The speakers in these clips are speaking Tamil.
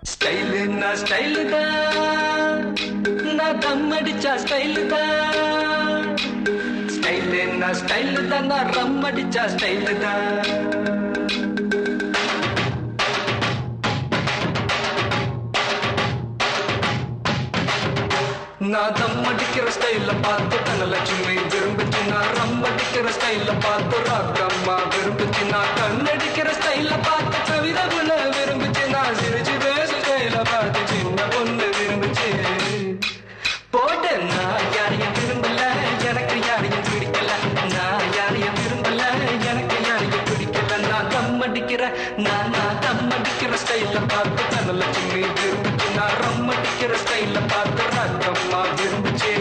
ஸ்டைலுன்னா ஸ்டைலு தான், நான் தம் அடிச்சா ஸ்டைலு தான். ஸ்டைலுன்னா ஸ்டைலு தான், நான் ரம் அடிச்சா ஸ்டைலு தான். நான் தம் அடிக்கிற ஸ்டைல பார்த்து தனலட்சுமி விரும்பிச்சு, நான் ரம் அடிக்கிற ஸ்டைல பார்த்து ராக்கம்மா விரும்பிச்சு, நான் கண்ணடிக்கிற ஸ்டைல பார்த்து கவிதகுல விரும்பிச்சு, நான் சிரிச்சு பேச ஸ்டைல பார்த்து சின்ன பொண்ணு விரும்பிச்சு. போட்டு நான் யாரையும் விரும்பல, எனக்கு யாரையும் பிடிக்கல. நான் யாரையும் விரும்பல, எனக்கு யாரையும் பிடிக்கல. நான் தம் அடிக்கிற நான் தம் அடிக்கிற ஸ்டைல பார்த்து தனலட்சுமி விரும்பிச்சு, நான் ரம் அடிக்கிற ஸ்டைல பார்த்து ராக்கம்மா விரும்பிச்சு.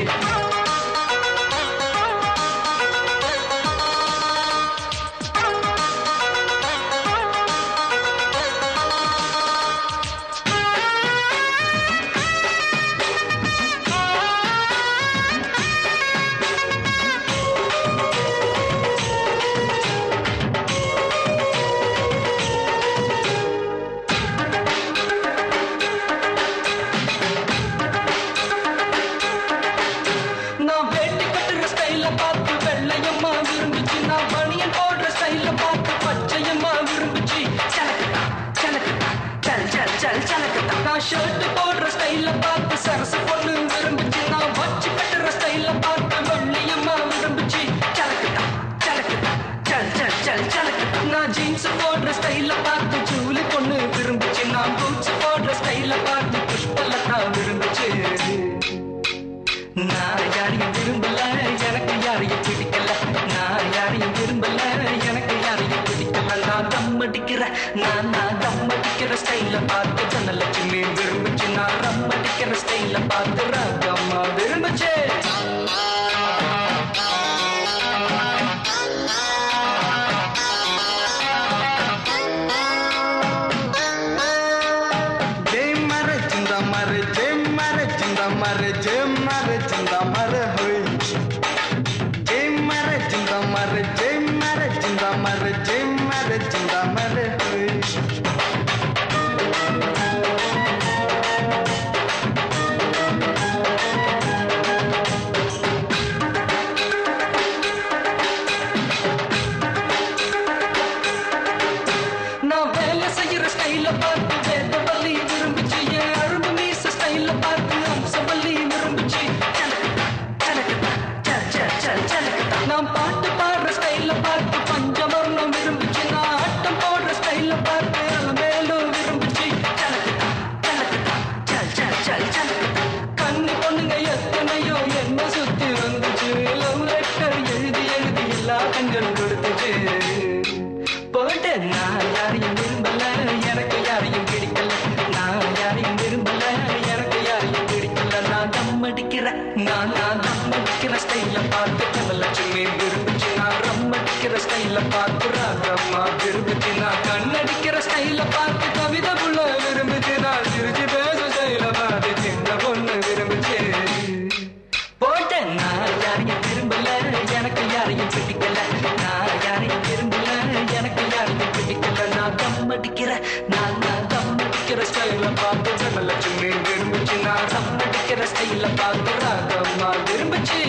ஷர்ட் போடுற ஸ்டைல பார்த்து சரசு பொண்ணு விரும்பிச்சு, நான் வச்சு கட்டுற ஸ்டைல பார்த்து வெள்ளையம்மா விரும்பிச்சு. சலக்குதா சலக்குதா சல் சல் சல் சலக்குதா. நான் ஜீன்ஸ் போடுற ஸ்டைல பார்த்து ஜூலி பொண்ணு விரும்பிச்சு, நான் பூட்ஸ் போடுற ஸ்டைல பார்த்து புஷ்பலதா விரும்பிச்சு. நான் யாரையும் விரும்பல, எனக்கு யாரையும் பிடிக்கல. நான் யாரையும் விரும்பல, எனக்கு யாரையும் பிடிக்கல. நான் தம் அடிக்கிற நான் தம் அடிக்கிற ஸ்டைல பார்த்து தனலட்சுமி விரும்பிச்சு, நான் ரம் அடிக்கிற ஸ்டைல பார்த்து ராகம்மா விரும்பிச்சு. நான் பாட்டு பாடுற ஸ்டைல பார்த்து பஞ்சவர்ணம் விரும்பிச்சு, நான் ஆட்டம் போடுற ஸ்டைல பார்த்து மேலும் விரும்பிச்சு. சலக்குதா சலக்குதா சல் சல் சல் சலக்குதா. கண்ணு பொண்ணுங்க எத்தனையோ என்ன சுத்தி வந்துச்சு, லவ் லெட்டர் எழுதி எழுதி எல்லா கண்கள் கொடுத்துச்சு. போட்டு நான் யாரையும் விரும்பல, எனக்கு யாரையும் பிடிக்கல. நான் யாரையும் விரும்பல, எனக்கு யாரையும் பிடிக்கல. நான் தம் அடிக்கிற நான் தம் அடிக்கிற ஸ்டைல பார்த்து தனலட்சுமி விரும்பிச்சு, நான் ரம் அடிக்கிற ஸ்டைல பார்த்து ராகம்மா விரும்பிச்சு, நான் கண்ணடிக்கிற ஸ்டைல பார்த்து கவிதகுல விரும்பிச்சு, நான் சிரிச்சு பேச ஸ்டைல பார்த்து சின்ன பொண்ணு விரும்பிச்சு. போட்டு நான் யாரையும் விரும்பல, எனக்கு யாரையும் பிடிக்கல. நான் யாரையும் விரும்பல, எனக்கு யாரையும் பிடிக்கல. நான் தம் அடிக்கிற நான் தம் அடிக்கிற ஸ்டைல பார்த்து தனலட்சுமி விரும்பிச்சு, நான் ரம் அடிக்கிற ஸ்டைல பார்த்து ராகம்மா விரும்பிச்சு.